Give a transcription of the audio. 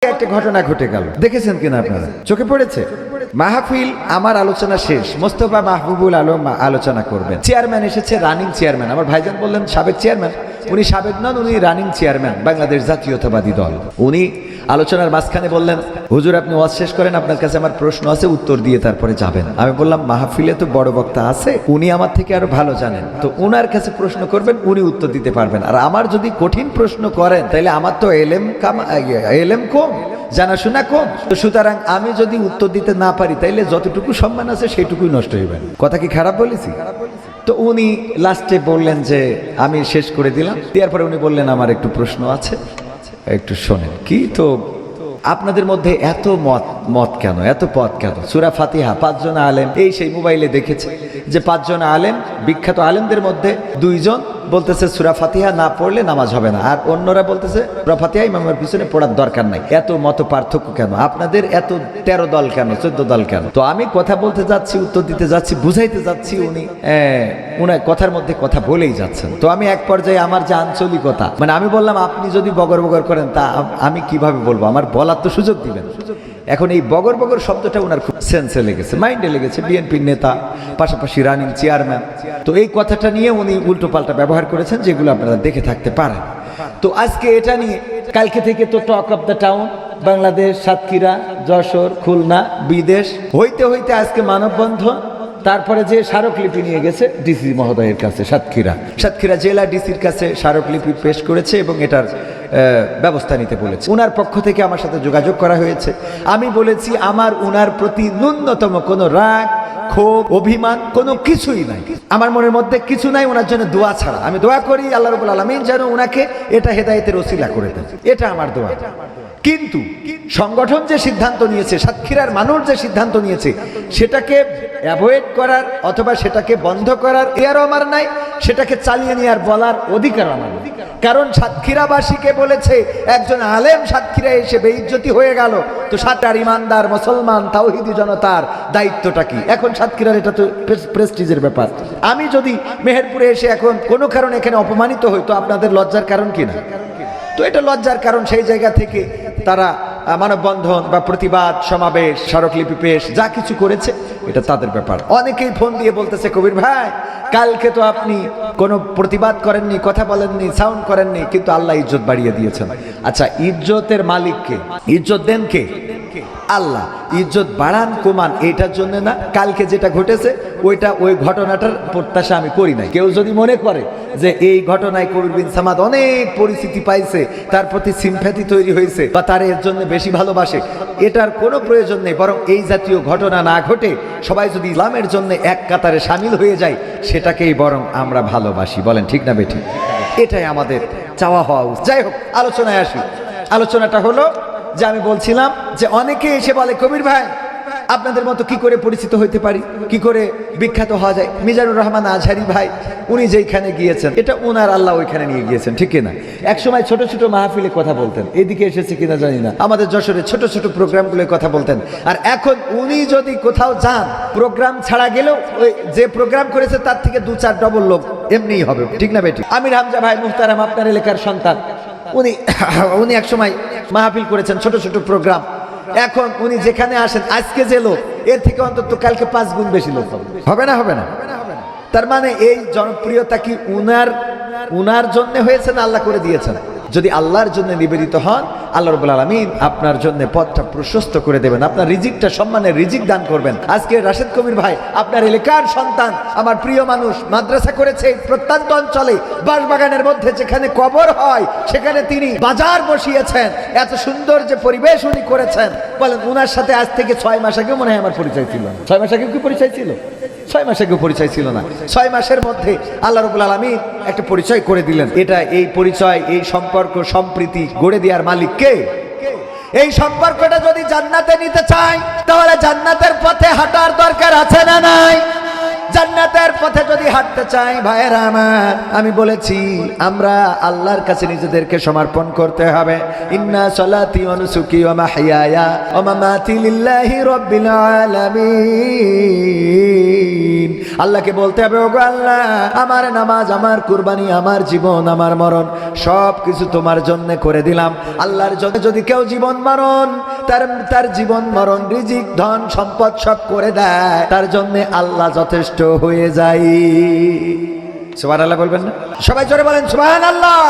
একটা ঘটনা ঘটে গেল, দেখেছেন কিনা আপনারা? চোখে পড়েছে? মাহফিল আমার আলোচনা শেষ, মোস্তফা মাহবুবুল আলম আলোচনা করবেন। চেয়ারম্যান এসেছে, রানিং চেয়ারম্যান। আমার ভাইজান বললেন সাবেক চেয়ারম্যান। উনি সাবেক নন, উনি রানিং চেয়ারম্যান বাংলাদেশ জাতীয়তাবাদী দল। উনি আলোচনার মাঝখানে বললেন, হুজুর আপনি ওয়াজ শেষ করেন, আপনার কাছে আমার প্রশ্ন আছে, উত্তর দিয়ে তারপরে যাবেন। আমি বললাম মাহফিলে তো বড় বক্তা আছে, উনি আমার থেকে আরো ভালো জানেন, তো উনার কাছে প্রশ্ন করবেন, উনি উত্তর দিতে পারবেন। আর আমার যদি কঠিন প্রশ্ন করেন তাহলে আমার তো এলেম কম, জানাশোনা কম। তো সুতরাং আমি যদি উত্তর দিতে না পারি তাইলে যতটুকু সম্মান আছে সেইটুকুই নষ্ট হইবে। কথা কি খারাপ বলেছি? তো উনি লাস্টে বললেন যে আমি শেষ করে দিলাম। দেওয়ার পরে উনি বললেন আমার একটু প্রশ্ন আছে, একটু শোনেন। কি? তো আপনাদের মধ্যে এত মত কেন, এত পথ কেন? সূরা ফাতিহা 5 জন আলেম, এই সেই মোবাইলে দেখেছে যে 5 জন আলেম, বিখ্যাত আলেমদের মধ্যে 2 জন বলতেছে সূরা ফাতিহা না পড়লে নামাজ হবে না, আর অন্যরা বলতেছে সূরা ফাতিহা ইমামের পিছনে পড়ার দরকার নাই। এত মত পার্থক্য কেন? আপনাদের এত 13 দল কেন, 14 দল কেন? তো আমি কথা বলতে যাচ্ছি, উত্তর দিতে যাচ্ছি, বুঝাইতে যাচ্ছি, উনি উনার কথার মধ্যে কথা বলেই যাচ্ছেন। তো আমি এক পর্যায়ে আমার যে আঞ্চলিকতা, মানে আমি বললাম আপনি যদি বগর বগর করেন তা আমি কিভাবে বলবো, আমার বলার তো সুযোগ দিবেন। এখন এই বগর বগর শব্দটা ওনার খুব সেন্সে লেগেছে, মাইন্ডে লেগেছে। বিএনপির নেতা, পাশাপাশি রানিং চেয়ারম্যান, তো এই কথাটা নিয়ে উনি উল্টো পাল্টা ব্যবহার করেছেন, যেগুলো আপনারা দেখে থাকতে পারেন। তো আজকে এটা নিয়ে কালকে থেকে তো talk of the town, Bangladesh, Satkhira, Jessore, Khulna, বিদেশ হইতে হইতে আজকে মানববন্ধন, তারপরে যে স্মারকলিপি নিয়ে গেছে ডিসি মহোদয়ের কাছে, সাতক্ষীরা জেলা ডিসির কাছে স্মারকলিপি পেশ করেছে এবং এটার ব্যবস্থা নিতে বলেছে। উনার পক্ষ থেকে আমার সাথে যোগাযোগ করা হয়েছে। আমি বলেছি আমার উনার প্রতি ন্যূনতম কোনো রাগ, ক্ষোভ, অভিমান কোনো কিছুই নাই, আমার মনের মধ্যে কিছু নাই। ওনার জন্য দোয়া ছাড়া আমি দোয়া করি আল্লাহ রাব্বুল আলামিন যেন উনাকে এটা হেদায়েতের ওসিলা করে দেন, এটা আমার দোয়া। কিন্তু সংগঠন যে সিদ্ধান্ত নিয়েছে, সাতক্ষীরার মানুষ যে সিদ্ধান্ত নিয়েছে, সেটাকে অ্যাভয়েড করার অথবা সেটাকে বন্ধ করার এরও আমার নাই, সেটাকে চালিয়ে নেওয়ার বলার অধিকার আমার নাই। কারণ সাতক্ষীরাবাসীকে বলেছে একজন আলেম সাতক্ষীরা এসে বেইজ্জতি হয়ে গেল, তো সাতটার ইমানদার মুসলমান তাওহীদি জনতার দায়িত্বটা কি? এখন সাতক্ষীরার এটা তো প্রেস্টিজের ব্যাপার। আমি যদি মেহেরপুরে এসে এখন কোনো কারণে এখানে অপমানিত হই, তো আপনাদের লজ্জার কারণ কি না? তো এটা লজ্জার কারণ। সেই জায়গা থেকে তারা মানববন্ধন বা প্রতিবাদ সমাবেশ, স্মারকলিপি পেশ যা কিছু করেছে এটা তাদের ব্যাপার। অনেকেই ফোন দিয়ে বলতেছে কবির ভাই কালকে তো আপনি কোনো প্রতিবাদ করেননি, কথা বলেননি, সাউন্ড করেননি, কিন্তু আল্লাহ ইজ্জত বাড়িয়ে দিয়েছেন। আচ্ছা, ইজ্জতের মালিককে? ইজ্জত দেন কে? আল্লাহ। ইজ্জত বাড়ান কমান এইটার জন্য না। কালকে যেটা ঘটেছে ওই ঘটনাটার প্রত্যাশা আমি করি নাই। কেউ যদি মনে করে যে এই ঘটনায় কবির বিন সামাদ অনেক পরিস্থিতি পাইছে, তার প্রতি সিম্প্যাথি তৈরি হয়েছে বা তার এর জন্য বেশি ভালোবাসে, এটার কোনো প্রয়োজন নেই। বরং এই জাতীয় ঘটনা না ঘটে সবাই যদি ইসলামের জন্য এক কাতারে সামিল হয়ে যায়, সেটাকেই বরং আমরা ভালোবাসি। বলেন ঠিক না বেঠিক? এটাই আমাদের চাওয়া হওয়া উচিত। যাই হোক, আলোচনায় আসি। আলোচনাটা হলো যে আমি বলছিলাম যে অনেকে এসে বলে কবির ভাই আপনাদের মতো কি করে পরিচিত হইতে পারি, কি করে বিখ্যাত হওয়া যায়? মিজানুর রহমান আজহারি ভাই উনি যেখানে গিয়েছেন, এটা উনার আল্লাহ ওইখানে নিয়ে গিয়েছেন, ঠিক কিনা? একসময় ছোট ছোট মাহফিলে কথা বলতেন, এদিকে এসেছে কিনা জানি না, আমাদের যশোরে ছোট ছোট প্রোগ্রামগুলো কথা বলতেন। আর এখন উনি যদি কোথাও যান, প্রোগ্রাম ছাড়া গেলেও ওই যে প্রোগ্রাম করেছে তার থেকে 2-4 ডবল লোক এমনিই হবে, ঠিক না বেটি? আমির হামজা ভাই মুহতারাম, আপনার এলাকার সন্তান, উনি একসময় মাহফিল করেছেন, ছোট ছোট প্রোগ্রাম। এখন উনি যেখানে আসেন, আজকে যে লোক এর থেকে অন্তত কালকে 5 গুণ বেশি লোক হবে না? হবে না? তার মানে এই জনপ্রিয়তা কি উনার জন্য হয়েছে না আল্লাহ করে দিয়েছেন? যদি আল্লাহর জন্য নিবেদিত হন, আল্লাহ রাব্বুল আলামিন আপনার জন্য পথটা প্রশস্ত করে দেবেন, আপনার রিজিকটা সম্মানের রিজিক দান করবেন। আজকে রাশেদ কবির ভাই আপনার এলাকার সন্তান, আমার প্রিয় মানুষ, মাদ্রাসা করেছে প্রত্যন্ত অঞ্চলে, বাঁশবাগানের মধ্যে যেখানে কবর হয় সেখানে তিনি বাজার বসিয়েছেন। এত সুন্দর যে পরিবেশ উনি করেছেন, বলেন উনার সাথে আজ থেকে 6 মাস আগেও মনে হয় আমার পরিচয় ছিল না। 6 মাস আগে কি পরিচয় ছিল? 6 মাস আগেও পরিচয় ছিল না। 6 মাসের মধ্যে আল্লাহ রাব্বুল আলামিন একটা পরিচয় করে দিলেন। এটা এই পরিচয়, এই সম্পর্ক, সম্প্রীতি গড়ে দেওয়ার মালিক কে? এই সম্পর্কটা যদি জান্নাতে নিতে চাই, তাহলে জান্নাতের পথে হাঁটার দরকার আছে না নাই? জান্নাতের পথে যদি হাঁটতে চাই ভাইয়েরা আমার, আমি বলেছি আমরা আল্লাহর কাছে নিজেদেরকে সমর্পণ করতে হবে। ইন্না সলাতি ওয়া নুসুকি ওয়া মাহইয়ায়া ওয়া মামাতি লিল্লাহি রাব্বিল আলামিন। আল্লাহকে বলতে হবে, ওগো আল্লাহ, আমার নামাজ, আমার কুরবানি, আমার জীবন, আমার মরণ সব কিছু তোমার জন্য করে দিলাম। আল্লাহর জন্য যদি কেউ জীবন মরণ, তার জীবন মরণ, রিজিক, ধন সম্পদ সব করে দেয়, তার জন্য আল্লাহ যথেষ্ট হয়ে যায়। সুবহানাল্লাহ বলবেন না? সবাই জোরে বলেন সুবহানাল্লাহ।